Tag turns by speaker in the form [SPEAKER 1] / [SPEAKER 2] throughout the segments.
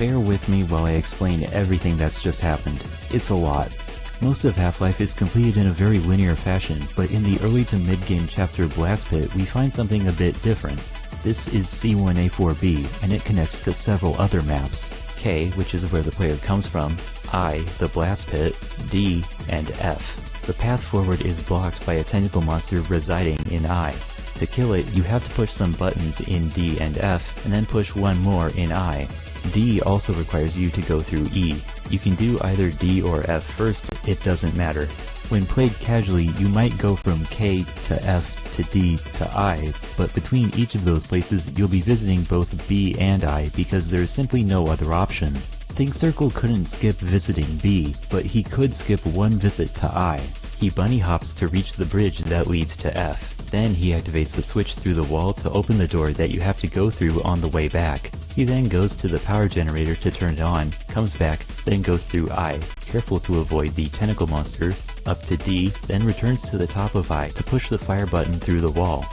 [SPEAKER 1] Bear with me while I explain everything that's just happened. It's a lot. Most of Half-Life is completed in a very linear fashion, but in the early to mid-game chapter Blast Pit, we find something a bit different. This is C1A4B, and it connects to several other maps. K, which is where the player comes from, I, the Blast Pit, D, and F. The path forward is blocked by a tentacle monster residing in I. To kill it, you have to push some buttons in D and F, and then push one more in I. D also requires you to go through E. You can do either D or F first, it doesn't matter. When played casually, you might go from K to F to D to I, but between each of those places you'll be visiting both B and I because there's simply no other option. ThinkCircle couldn't skip visiting B, but he could skip one visit to I. He bunny hops to reach the bridge that leads to F. Then he activates the switch through the wall to open the door that you have to go through on the way back. He then goes to the power generator to turn it on, comes back, then goes through I, careful to avoid the tentacle monster, up to D, then returns to the top of I to push the fire button through the wall.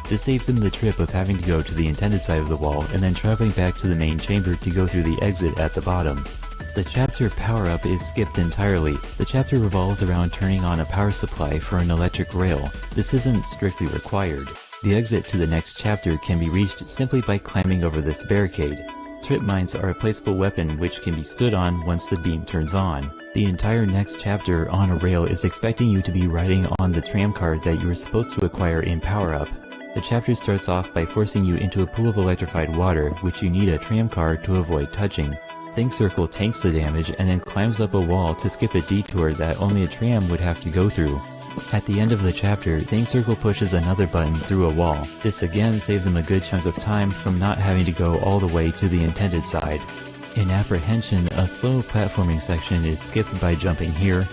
[SPEAKER 1] This saves him the trip of having to go to the intended side of the wall and then traveling back to the main chamber to go through the exit at the bottom. The chapter power-up is skipped entirely. The chapter revolves around turning on a power supply for an electric rail. This isn't strictly required. The exit to the next chapter can be reached simply by climbing over this barricade. Trip mines are a placeable weapon which can be stood on once the beam turns on. The entire next chapter on a rail is expecting you to be riding on the tram car that you were supposed to acquire in power-up. The chapter starts off by forcing you into a pool of electrified water, which you need a tram car to avoid touching. ThinkCircle tanks the damage and then climbs up a wall to skip a detour that only a tram would have to go through. At the end of the chapter, ThinkCircle pushes another button through a wall. This again saves him a good chunk of time from not having to go all the way to the intended side. In Apprehension, a slow platforming section is skipped by jumping here.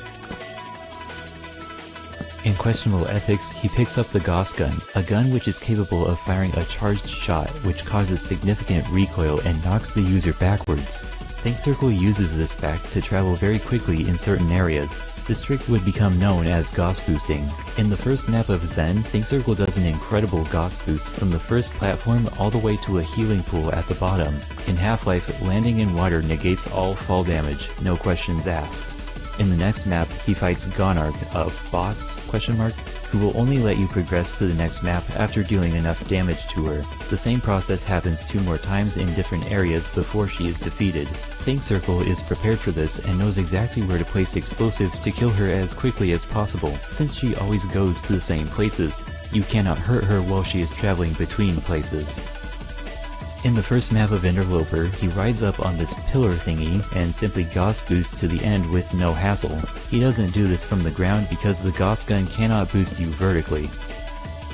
[SPEAKER 1] In Questionable Ethics, he picks up the Gauss gun, a gun which is capable of firing a charged shot which causes significant recoil and knocks the user backwards. ThinkCircle uses this fact to travel very quickly in certain areas. This trick would become known as Gauss boosting. In the first map of Zen, ThinkCircle does an incredible Gauss boost from the first platform all the way to a healing pool at the bottom. In Half-Life, landing in water negates all fall damage, no questions asked. In the next map, he fights Gonarch, a boss, who will only let you progress to the next map after dealing enough damage to her. The same process happens 2 more times in different areas before she is defeated. ThinkCircle is prepared for this and knows exactly where to place explosives to kill her as quickly as possible, since she always goes to the same places. You cannot hurt her while she is traveling between places. In the first map of Interloper, he rides up on this pillar thingy and simply Gauss boosts to the end with no hassle. He doesn't do this from the ground because the Gauss gun cannot boost you vertically.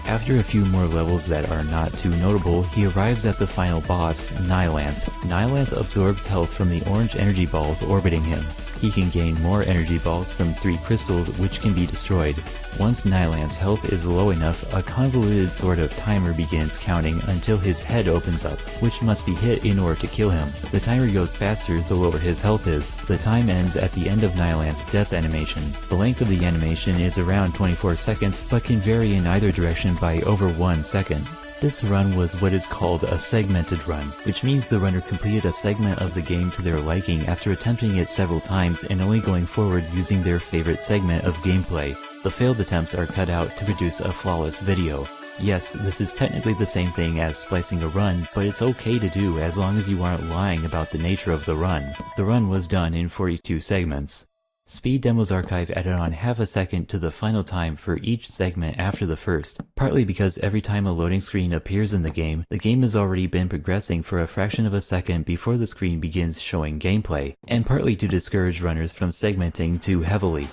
[SPEAKER 1] After a few more levels that are not too notable, he arrives at the final boss, Nilanth. Nilanth absorbs health from the orange energy balls orbiting him. He can gain more energy balls from 3 crystals which can be destroyed. Once Nilanth's health is low enough, a convoluted sort of timer begins counting until his head opens up, which must be hit in order to kill him. The timer goes faster the lower his health is. The time ends at the end of Nilanth's death animation. The length of the animation is around 24 seconds, but can vary in either direction by over 1 second. This run was what is called a segmented run, which means the runner completed a segment of the game to their liking after attempting it several times and only going forward using their favorite segment of gameplay. The failed attempts are cut out to produce a flawless video. Yes, this is technically the same thing as splicing a run, but it's okay to do as long as you aren't lying about the nature of the run. The run was done in 42 segments. Speed Demos Archive added on half a second to the final time for each segment after the first, partly because every time a loading screen appears in the game has already been progressing for a fraction of a second before the screen begins showing gameplay, and partly to discourage runners from segmenting too heavily.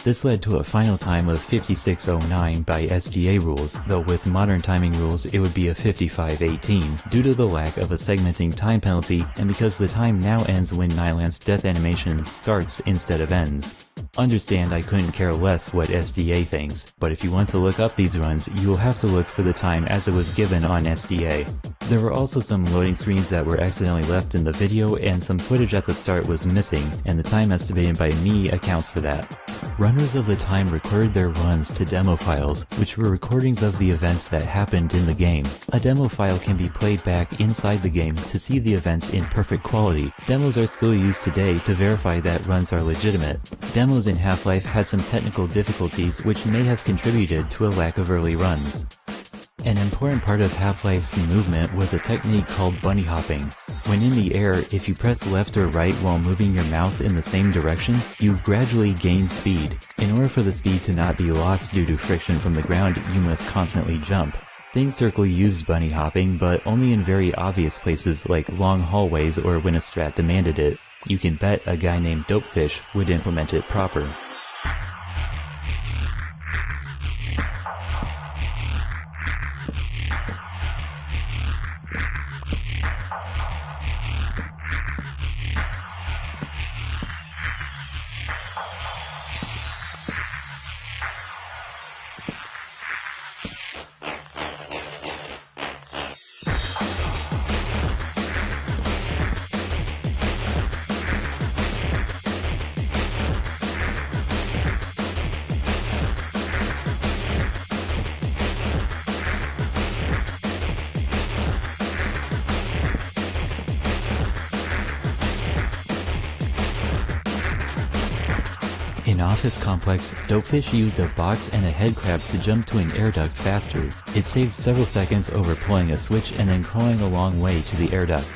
[SPEAKER 1] This led to a final time of 56:09 by SDA rules, though with modern timing rules it would be a 55:18, due to the lack of a segmenting time penalty and because the time now ends when Nilanth's death animation starts instead of ends. Understand I couldn't care less what SDA thinks, but if you want to look up these runs, you will have to look for the time as it was given on SDA. There were also some loading screens that were accidentally left in the video and some footage at the start was missing, and the time estimated by me accounts for that. Runners of the time recorded their runs to demo files, which were recordings of the events that happened in the game. A demo file can be played back inside the game to see the events in perfect quality. Demos are still used today to verify that runs are legitimate. Demos in Half-Life had some technical difficulties which may have contributed to a lack of early runs. An important part of Half-Life's movement was a technique called bunny hopping. When in the air, if you press left or right while moving your mouse in the same direction, you gradually gain speed. In order for the speed to not be lost due to friction from the ground, you must constantly jump. Think Circle used bunny hopping, but only in very obvious places like long hallways or when a strat demanded it. You can bet a guy named Dopefish would implement it proper. In Office Complex, Dopefish used a box and a head crab to jump to an air duct faster. It saved several seconds over pulling a switch and then crawling a long way to the air duct.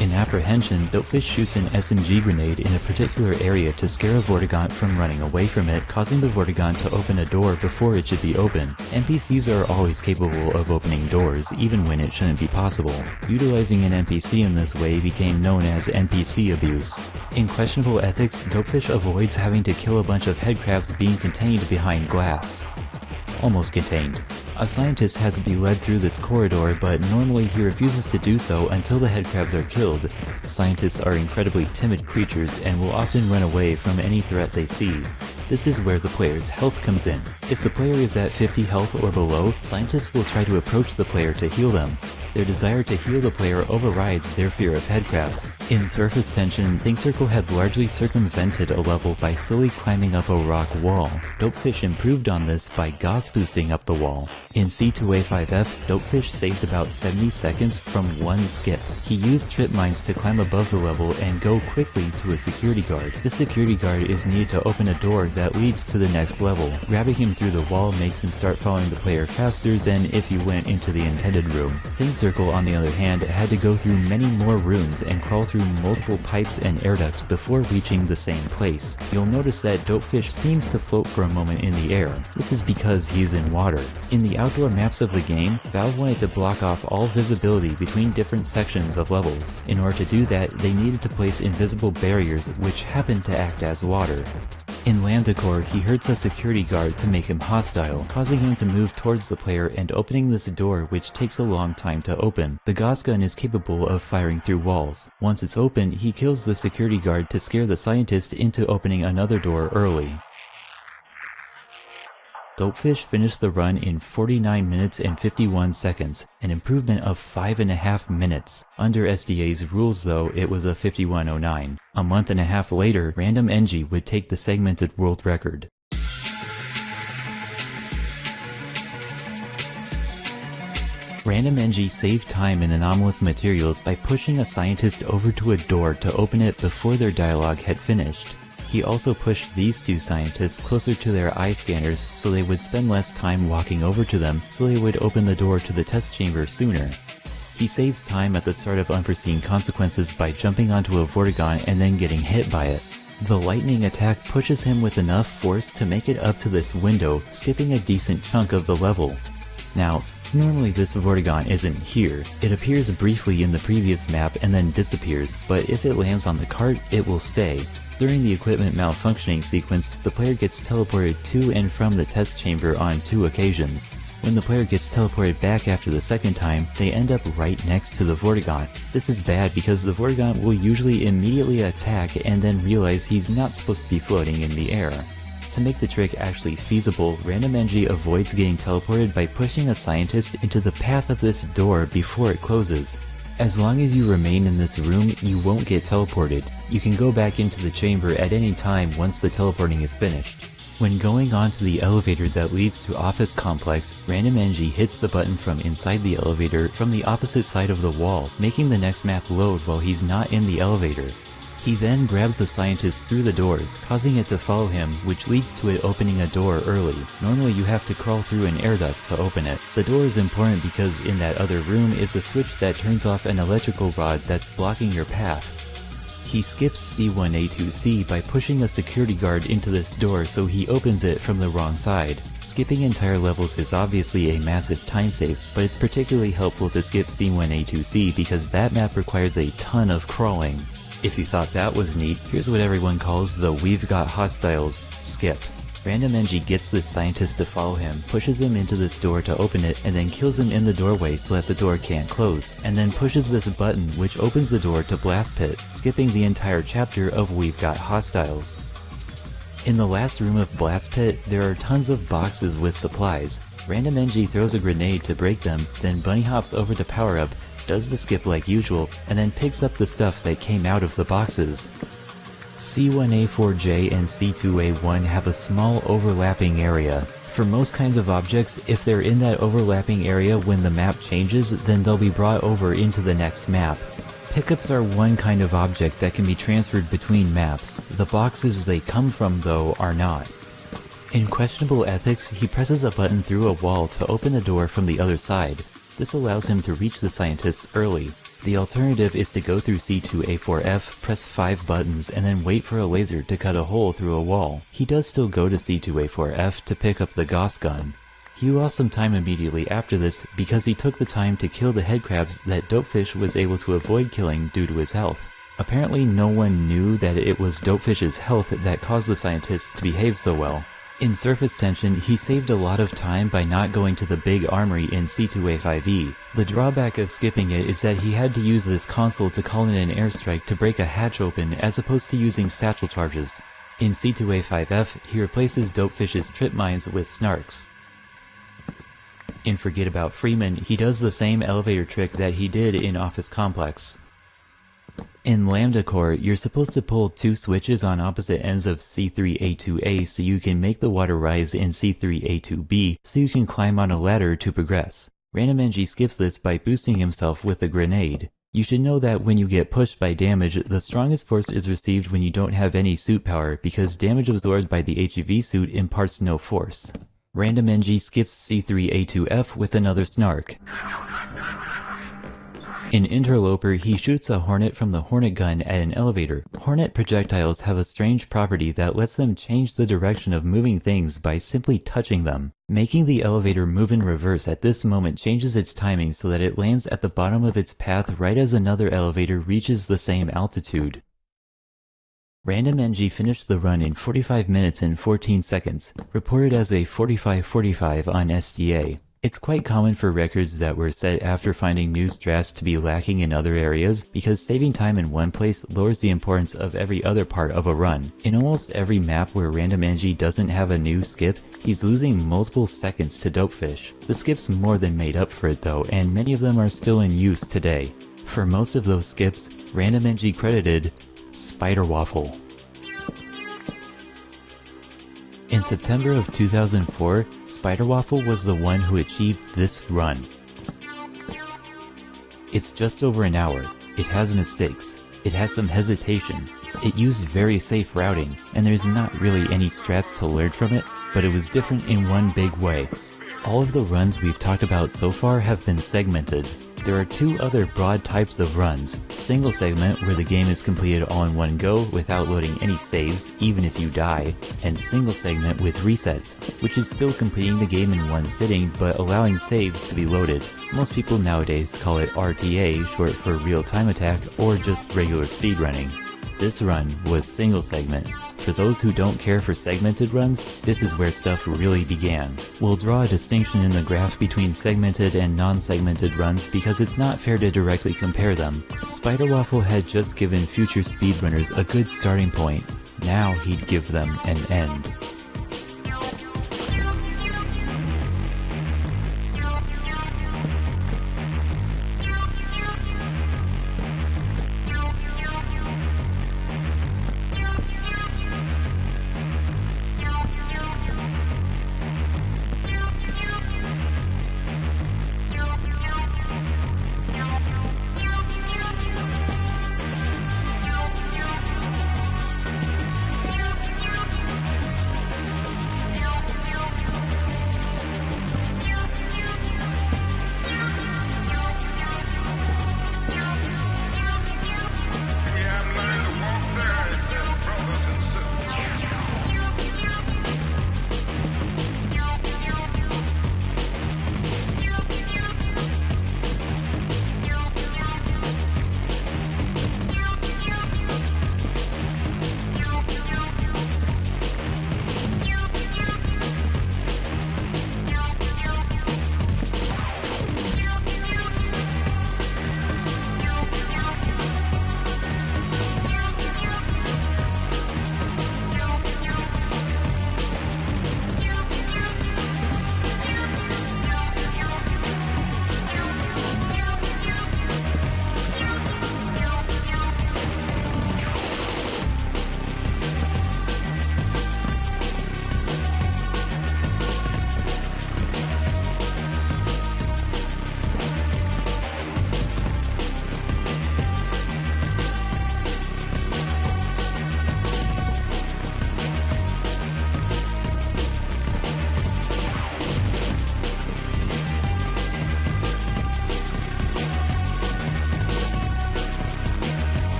[SPEAKER 1] In Apprehension, Dopefish shoots an SMG grenade in a particular area to scare a Vortigaunt from running away from it, causing the Vortigaunt to open a door before it should be open. NPCs are always capable of opening doors, even when it shouldn't be possible. Utilizing an NPC in this way became known as NPC abuse. In Questionable Ethics, Dopefish avoids having to kill a bunch of headcrabs being contained behind glass. Almost contained. A scientist has to be led through this corridor, but normally he refuses to do so until the headcrabs are killed. Scientists are incredibly timid creatures and will often run away from any threat they see. This is where the player's health comes in. If the player is at 50 health or below, scientists will try to approach the player to heal them. Their desire to heal the player overrides their fear of headcrabs. In Surface Tension, Think Circle had largely circumvented a level by slowly climbing up a rock wall. Dopefish improved on this by Gauss boosting up the wall. In C2A5F, Dopefish saved about 70 seconds from one skip. He used trip mines to climb above the level and go quickly to a security guard. The security guard is needed to open a door that leads to the next level. Grabbing him through the wall makes him start following the player faster than if he went into the intended room. Think Circle, on the other hand, had to go through many more rooms and crawl through multiple pipes and air ducts before reaching the same place. You'll notice that Dopefish seems to float for a moment in the air. This is because he's in water. In the outdoor maps of the game, Valve wanted to block off all visibility between different sections of levels. In order to do that, they needed to place invisible barriers which happen to act as water. In Lambda Core, he hurts a security guard to make him hostile, causing him to move towards the player and opening this door which takes a long time to open. The Gauss gun is capable of firing through walls. Once it's open, he kills the security guard to scare the scientist into opening another door early. Dopefish finished the run in 49 minutes and 51 seconds, an improvement of 5.5 minutes. Under SDA's rules though, it was a 51:09. A month and a half later, RandomNG would take the segmented world record. RandomNG saved time in anomalous materials by pushing a scientist over to a door to open it before their dialogue had finished. He also pushed these two scientists closer to their eye scanners so they would spend less time walking over to them so they would open the door to the test chamber sooner. He saves time at the start of Unforeseen Consequences by jumping onto a Vortigaunt and then getting hit by it. The lightning attack pushes him with enough force to make it up to this window, skipping a decent chunk of the level. Now, normally this Vortigaunt isn't here. It appears briefly in the previous map and then disappears, but if it lands on the cart, it will stay. During the equipment malfunctioning sequence, the player gets teleported to and from the test chamber on 2 occasions. When the player gets teleported back after the second time, they end up right next to the Vortigaunt. This is bad because the Vortigaunt will usually immediately attack and then realize he's not supposed to be floating in the air. To make the trick actually feasible, RandomNG avoids getting teleported by pushing a scientist into the path of this door before it closes. As long as you remain in this room, you won't get teleported. You can go back into the chamber at any time once the teleporting is finished. When going onto the elevator that leads to Office Complex, RandomNG hits the button from inside the elevator from the opposite side of the wall, making the next map load while he's not in the elevator. He then grabs the scientist through the doors, causing it to follow him, which leads to it opening a door early. Normally you have to crawl through an air duct to open it. The door is important because in that other room is a switch that turns off an electrical rod that's blocking your path. He skips C1A2C by pushing a security guard into this door so he opens it from the wrong side. Skipping entire levels is obviously a massive time save, but it's particularly helpful to skip C1A2C because that map requires a ton of crawling. If you thought that was neat, here's what everyone calls the "We've Got Hostiles" skip. RandomNG gets this scientist to follow him, pushes him into this door to open it, and then kills him in the doorway so that the door can't close, and then pushes this button which opens the door to Blast Pit, skipping the entire chapter of We've Got Hostiles. In the last room of Blast Pit, there are tons of boxes with supplies. RandomNG throws a grenade to break them, then bunny hops over to Power Up, does the skip like usual, and then picks up the stuff that came out of the boxes. C1A4J and C2A1 have a small overlapping area. For most kinds of objects, if they're in that overlapping area when the map changes, then they'll be brought over into the next map. Pickups are one kind of object that can be transferred between maps. The boxes they come from, though, are not. In Questionable Ethics, he presses a button through a wall to open the door from the other side. This allows him to reach the scientists early. The alternative is to go through C2A4F, press 5 buttons, and then wait for a laser to cut a hole through a wall. He does still go to C2A4F to pick up the Gauss gun. He lost some time immediately after this because he took the time to kill the headcrabs that Dopefish was able to avoid killing due to his health. Apparently no one knew that it was Dopefish's health that caused the scientists to behave so well. In Surface Tension, he saved a lot of time by not going to the big armory in C2A5E. The drawback of skipping it is that he had to use this console to call in an airstrike to break a hatch open as opposed to using satchel charges. In C2A5F, he replaces Dopefish's trip mines with snarks. In Forget About Freeman, he does the same elevator trick that he did in Office Complex. In Lambda Core, you're supposed to pull 2 switches on opposite ends of C3A2A so you can make the water rise in C3A2B so you can climb on a ladder to progress. RandomNG skips this by boosting himself with a grenade. You should know that when you get pushed by damage, the strongest force is received when you don't have any suit power because damage absorbed by the HEV suit imparts no force. RandomNG skips C3A2F with another snark. In Interloper, he shoots a Hornet from the Hornet gun at an elevator. Hornet projectiles have a strange property that lets them change the direction of moving things by simply touching them. Making the elevator move in reverse at this moment changes its timing so that it lands at the bottom of its path right as another elevator reaches the same altitude. RandomNG finished the run in 45 minutes and 14 seconds, reported as a 45:45 on SDA. It's quite common for records that were set after finding new strats to be lacking in other areas because saving time in one place lowers the importance of every other part of a run. In almost every map where RandomNG doesn't have a new skip, he's losing multiple seconds to Dopefish. The skips more than made up for it though, and many of them are still in use today. For most of those skips, RandomNG credited Spider Waffle. In September of 2004, Spider Waffle was the one who achieved this run. It's just over an hour, it has mistakes, it has some hesitation, it used very safe routing, and there's not really any strats to learn from it, but it was different in one big way. All of the runs we've talked about so far have been segmented. There are 2 other broad types of runs: single segment, where the game is completed all in one go without loading any saves, even if you die, and single segment with resets, which is still completing the game in one sitting but allowing saves to be loaded. Most people nowadays call it RTA, short for real-time attack, or just regular speedrunning. This run was single segment. For those who don't care for segmented runs, this is where stuff really began. We'll draw a distinction in the graph between segmented and non-segmented runs because it's not fair to directly compare them. Spider Waffle had just given future speedrunners a good starting point. Now he'd give them an end.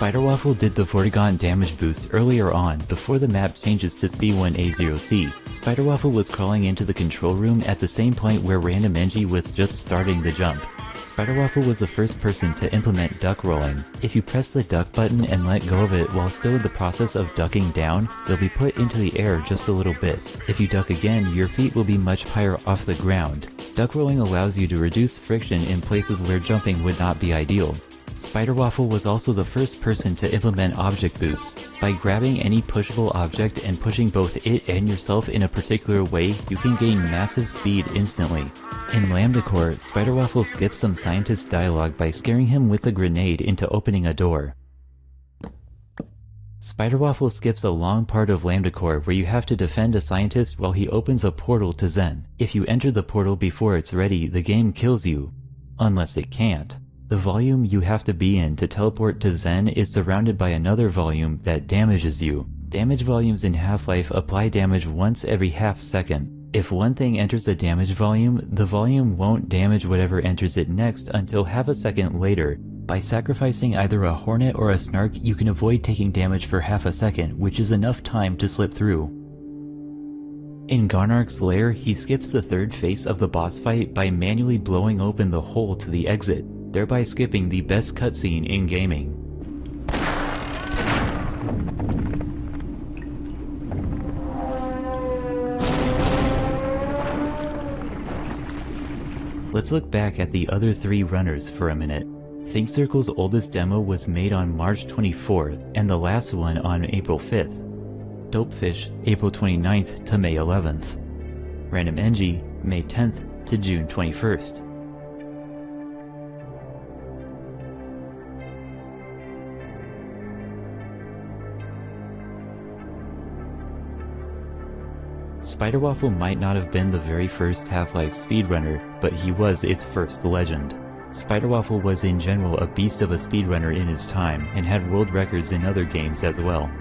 [SPEAKER 1] Spider Waffle did the Vortigaunt damage boost earlier on before the map changes to C1A0C. Spider Waffle was crawling into the control room at the same point where Random NG was just starting the jump. Spider Waffle was the first person to implement duck rolling. If you press the duck button and let go of it while still in the process of ducking down, you'll be put into the air just a little bit. If you duck again, your feet will be much higher off the ground. Duck rolling allows you to reduce friction in places where jumping would not be ideal. Spider Waffle was also the first person to implement object boosts. By grabbing any pushable object and pushing both it and yourself in a particular way, you can gain massive speed instantly. In Lambda Core, Spider Waffle skips some scientist dialogue by scaring him with a grenade into opening a door. Spider Waffle skips a long part of Lambda Core where you have to defend a scientist while he opens a portal to Xen. If you enter the portal before it's ready, the game kills you. Unless it can't. The volume you have to be in to teleport to Xen is surrounded by another volume that damages you. Damage volumes in Half-Life apply damage once every half second. If one thing enters a damage volume, the volume won't damage whatever enters it next until half a second later. By sacrificing either a Hornet or a Snark, you can avoid taking damage for half a second, which is enough time to slip through. In Gonarch's lair, he skips the third phase of the boss fight by manually blowing open the hole to the exit, thereby skipping the best cutscene in gaming. Let's look back at the other three runners for a minute. Think Circle's oldest demo was made on March 24th, and the last one on April 5th. Dopefish, April 29th to May 11th. Random NG, May 10th to June 21st. Spider Waffle might not have been the very first Half-Life speedrunner, but he was its first legend. Spider Waffle was in general a beast of a speedrunner in his time, and had world records in other games as well.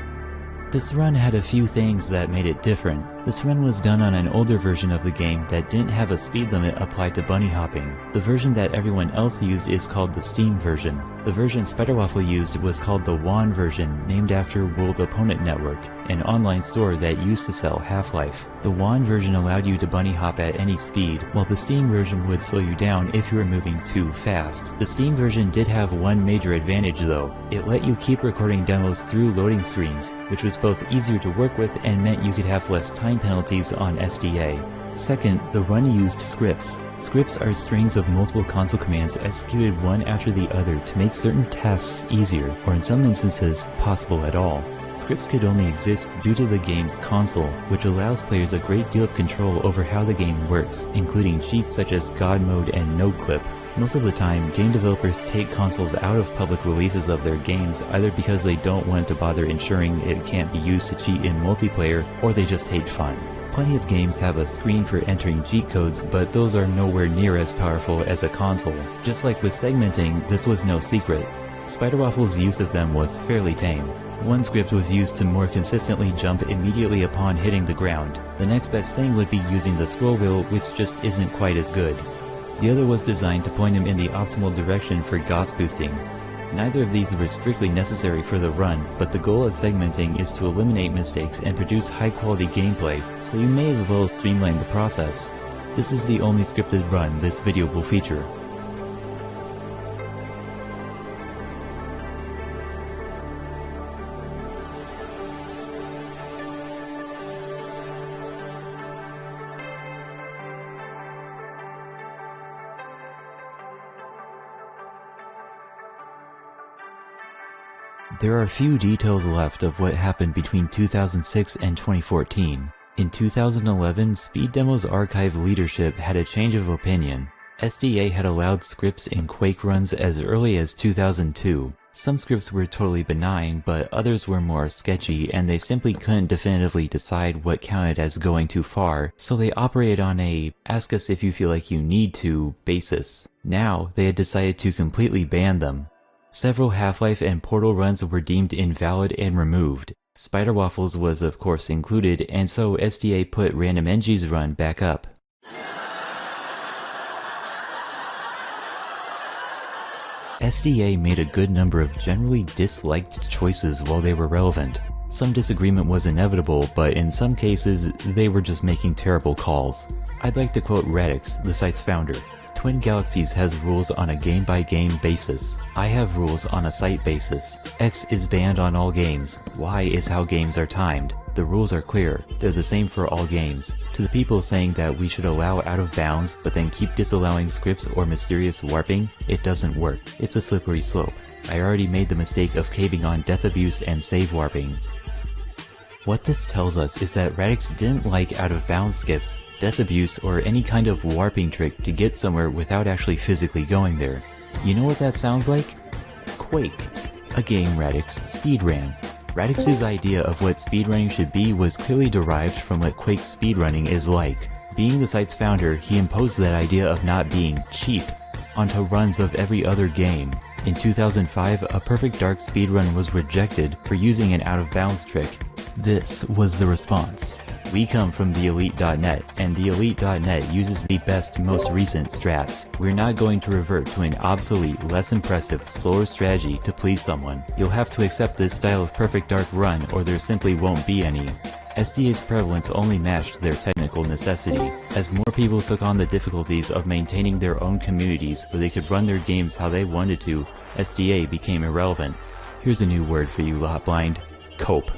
[SPEAKER 1] This run had a few things that made it different. This run was done on an older version of the game that didn't have a speed limit applied to bunny hopping. The version that everyone else used is called the Steam version. The version Spider Waffle used was called the WAN version, named after World Opponent Network, an online store that used to sell Half-Life. The WAN version allowed you to bunny hop at any speed, while the Steam version would slow you down if you were moving too fast. The Steam version did have one major advantage though. It let you keep recording demos through loading screens, which was both easier to work with and meant you could have less time penalties on SDA. Second, the run used scripts. Scripts are strings of multiple console commands executed one after the other to make certain tasks easier, or in some instances, possible at all. Scripts could only exist due to the game's console, which allows players a great deal of control over how the game works, including cheats such as God Mode and No Clip. Most of the time, game developers take consoles out of public releases of their games either because they don't want to bother ensuring it can't be used to cheat in multiplayer, or they just hate fun. Plenty of games have a screen for entering cheat codes, but those are nowhere near as powerful as a console. Just like with segmenting, this was no secret. Spider Waffle's use of them was fairly tame. One script was used to more consistently jump immediately upon hitting the ground. The next best thing would be using the scroll wheel, which just isn't quite as good. The other was designed to point him in the optimal direction for Gauss boosting. Neither of these were strictly necessary for the run, but the goal of segmenting is to eliminate mistakes and produce high-quality gameplay, so you may as well streamline the process. This is the only scripted run this video will feature. There are few details left of what happened between 2006 and 2014. In 2011, Speed Demo's archive leadership had a change of opinion. SDA had allowed scripts in Quake runs as early as 2002. Some scripts were totally benign, but others were more sketchy, and they simply couldn't definitively decide what counted as going too far, so they operated on a ask us if you feel like you need to basis. Now, they had decided to completely ban them. Several Half-Life and Portal runs were deemed invalid and removed. Spider Waffles was of course included, and so SDA put Random NG's run back up. SDA made a good number of generally disliked choices while they were relevant. Some disagreement was inevitable, but in some cases, they were just making terrible calls. I'd like to quote Radix, the site's founder. Twin Galaxies has rules on a game-by-game basis. I have rules on a site basis. X is banned on all games. Y is how games are timed. The rules are clear. They're the same for all games. To the people saying that we should allow out of bounds, but then keep disallowing scripts or mysterious warping, it doesn't work. It's a slippery slope. I already made the mistake of caving on death abuse and save warping. What this tells us is that Radix didn't like out of bounds skips, death abuse, or any kind of warping trick to get somewhere without actually physically going there. You know what that sounds like? Quake, a game Radix speedran. Radix's idea of what speedrunning should be was clearly derived from what Quake speedrunning is like. Being the site's founder, he imposed that idea of not being cheap onto runs of every other game. In 2005, a Perfect Dark speedrun was rejected for using an out-of-bounds trick. This was the response. We come from TheElite.net, and TheElite.net uses the best, most recent strats. We're not going to revert to an obsolete, less impressive, slower strategy to please someone. You'll have to accept this style of Perfect Dark run, or there simply won't be any. SDA's prevalence only matched their technical necessity. As more people took on the difficulties of maintaining their own communities so they could run their games how they wanted to, SDA became irrelevant. Here's a new word for you, Hotblind: cope.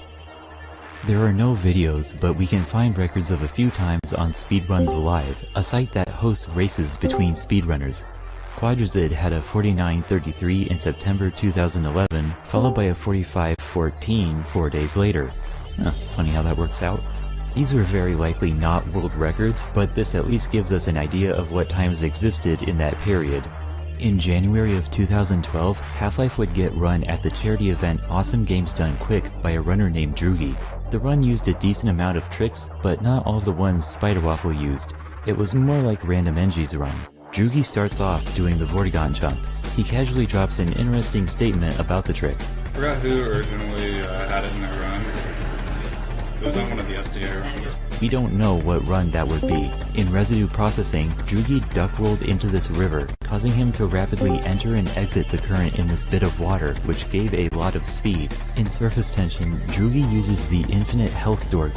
[SPEAKER 1] There are no videos, but we can find records of a few times on Speedruns Live, a site that hosts races between speedrunners. Quadrazid had a 49:33 in September 2011, followed by a 45:14 4 days later. Funny how that works out. These were very likely not world records, but this at least gives us an idea of what times existed in that period. In January of 2012, Half-Life would get run at the charity event Awesome Games Done Quick by a runner named Drugi. The run used a decent amount of tricks, but not all the ones Spiderwaffle used. It was more like Random NG's run. Drugi starts off doing the Vortigaunt jump. He casually drops an interesting statement about the trick.
[SPEAKER 2] I forgot who originally had it in their run. It was on one of the SDA runs.
[SPEAKER 1] We don't know what run that would be. In residue processing, Drugi duck-rolled into this river, causing him to rapidly enter and exit the current in this bit of water, which gave a lot of speed. In surface tension, Drugi uses the infinite health door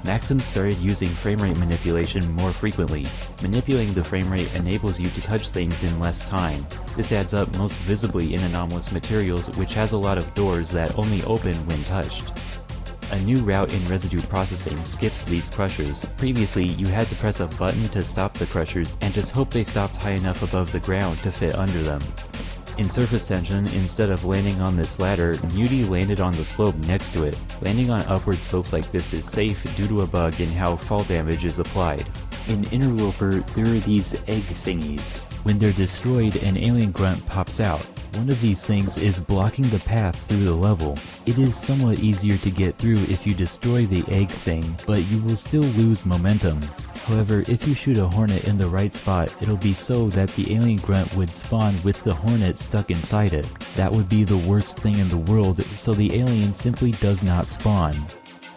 [SPEAKER 1] Maxim started using framerate manipulation more frequently. Manipulating the framerate enables you to touch things in less time. This adds up most visibly in anomalous materials, which has a lot of doors that only open when touched. A new route in residue processing skips these crushers. Previously, you had to press a button to stop the crushers and just hope they stopped high enough above the ground to fit under them. In surface tension, instead of landing on this ladder, Muty landed on the slope next to it. Landing on upward slopes like this is safe due to a bug in how fall damage is applied. In Interloper, there are these egg thingies. When they're destroyed, an alien grunt pops out. One of these things is blocking the path through the level. It is somewhat easier to get through if you destroy the egg thing, but you will still lose momentum. However, if you shoot a hornet in the right spot, it'll be so that the alien grunt would spawn with the hornet stuck inside it. That would be the worst thing in the world, so the alien simply does not spawn.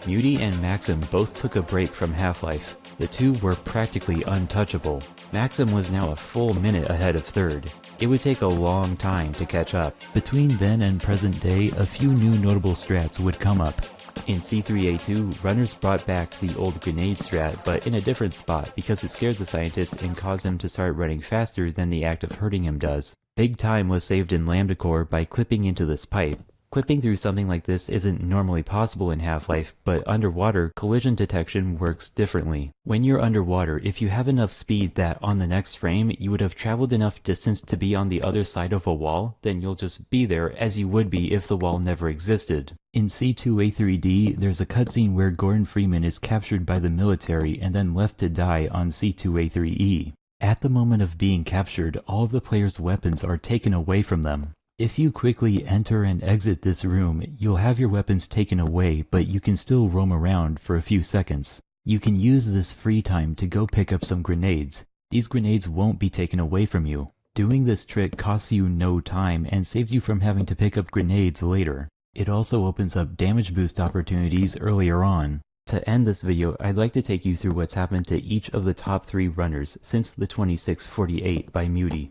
[SPEAKER 1] Muty and Maxim both took a break from Half-Life. The two were practically untouchable. Maxim was now a full minute ahead of third. It would take a long time to catch up. Between then and present day, a few new notable strats would come up. In C3A2, runners brought back the old grenade strat, but in a different spot because it scared the scientists and caused him to start running faster than the act of hurting him does. Big time was saved in Lambda Core by clipping into this pipe. Clipping through something like this isn't normally possible in Half-Life, but underwater, collision detection works differently. When you're underwater, if you have enough speed that on the next frame you would have traveled enough distance to be on the other side of a wall, then you'll just be there as you would be if the wall never existed. In C2A3D, there's a cutscene where Gordon Freeman is captured by the military and then left to die on C2A3E. At the moment of being captured, all of the player's weapons are taken away from them. If you quickly enter and exit this room, you'll have your weapons taken away, but you can still roam around for a few seconds. You can use this free time to go pick up some grenades. These grenades won't be taken away from you. Doing this trick costs you no time and saves you from having to pick up grenades later. It also opens up damage boost opportunities earlier on. To end this video, I'd like to take you through what's happened to each of the top 3 runners since the 2648 by Muty.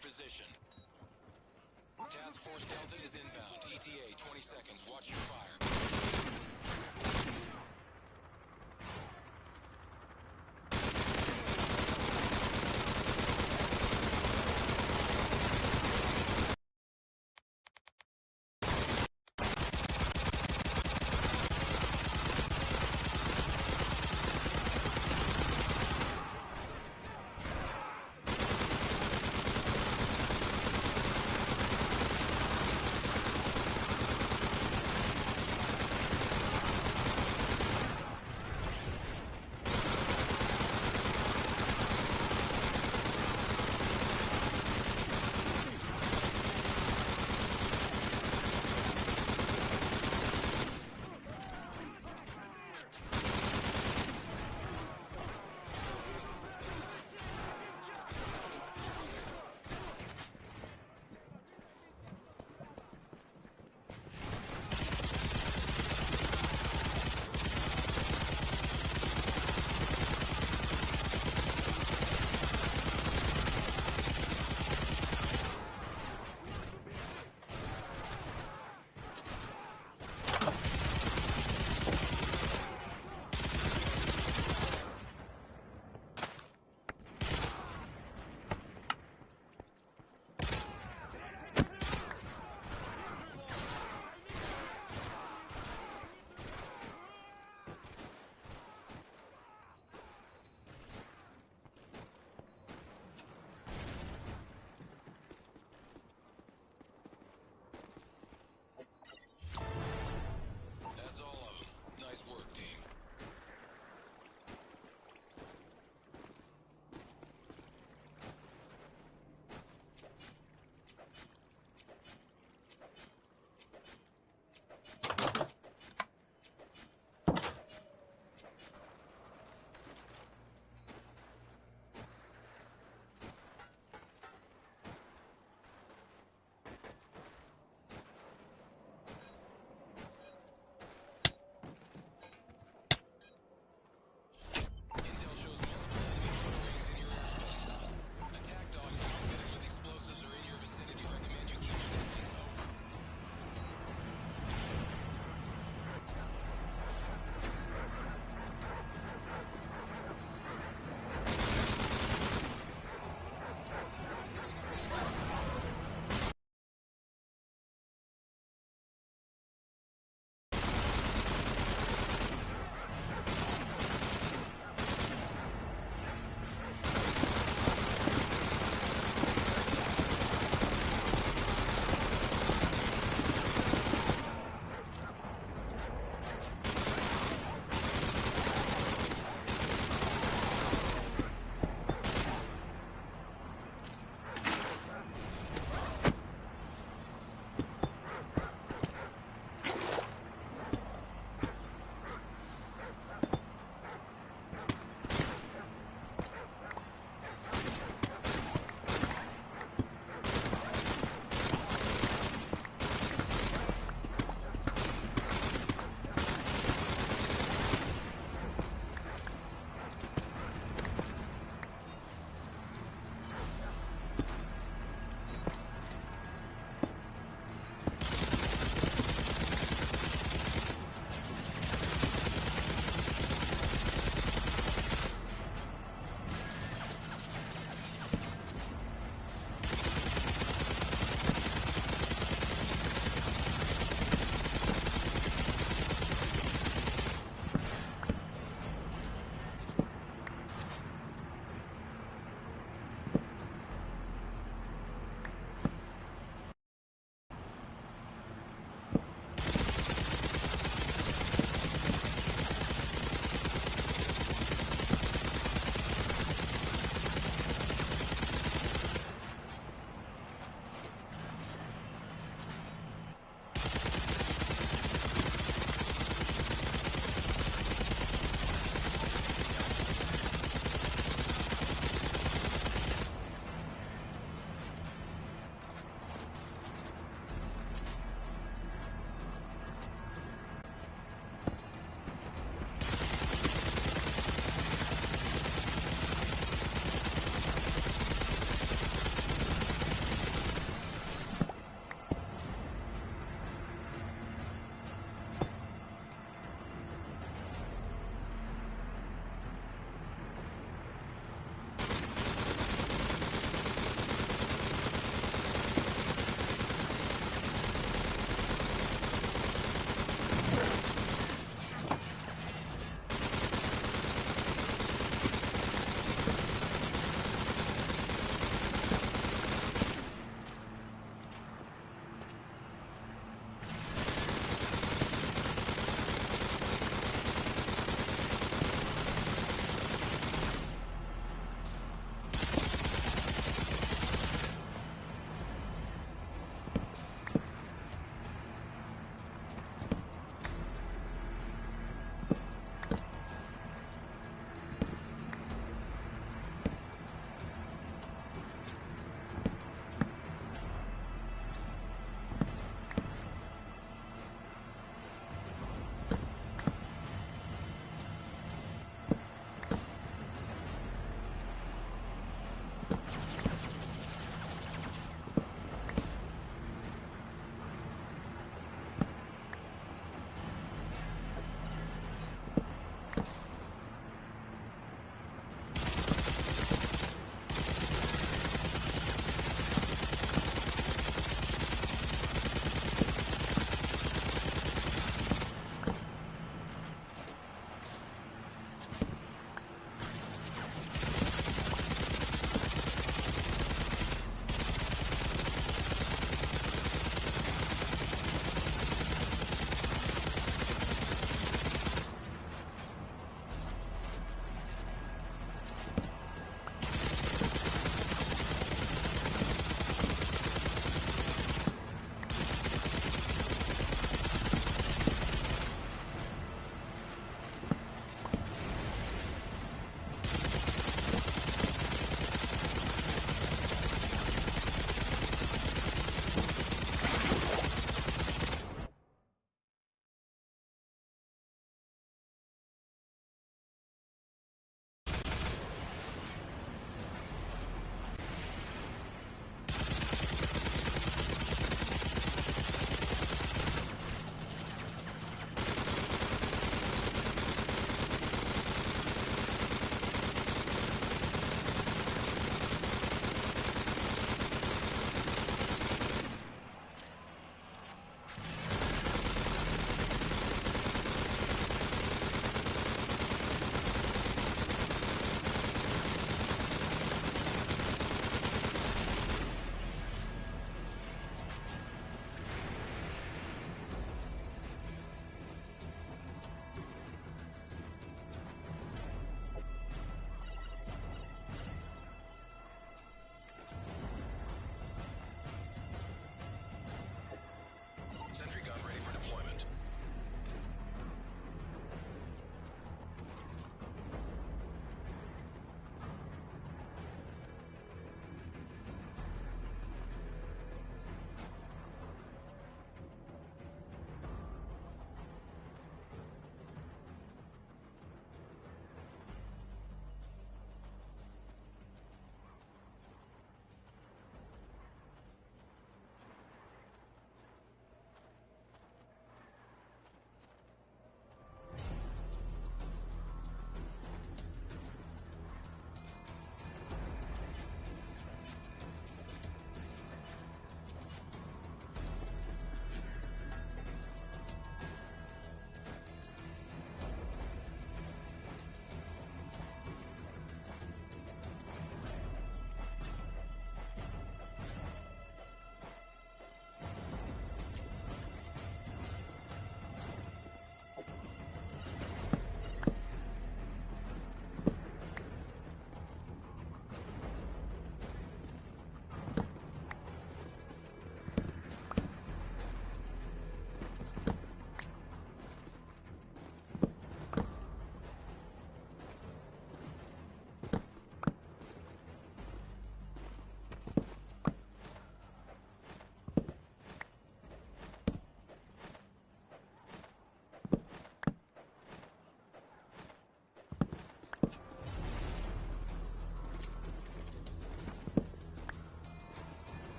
[SPEAKER 3] position. Task Force Delta is inbound. ETA 20 seconds. Watch your fire.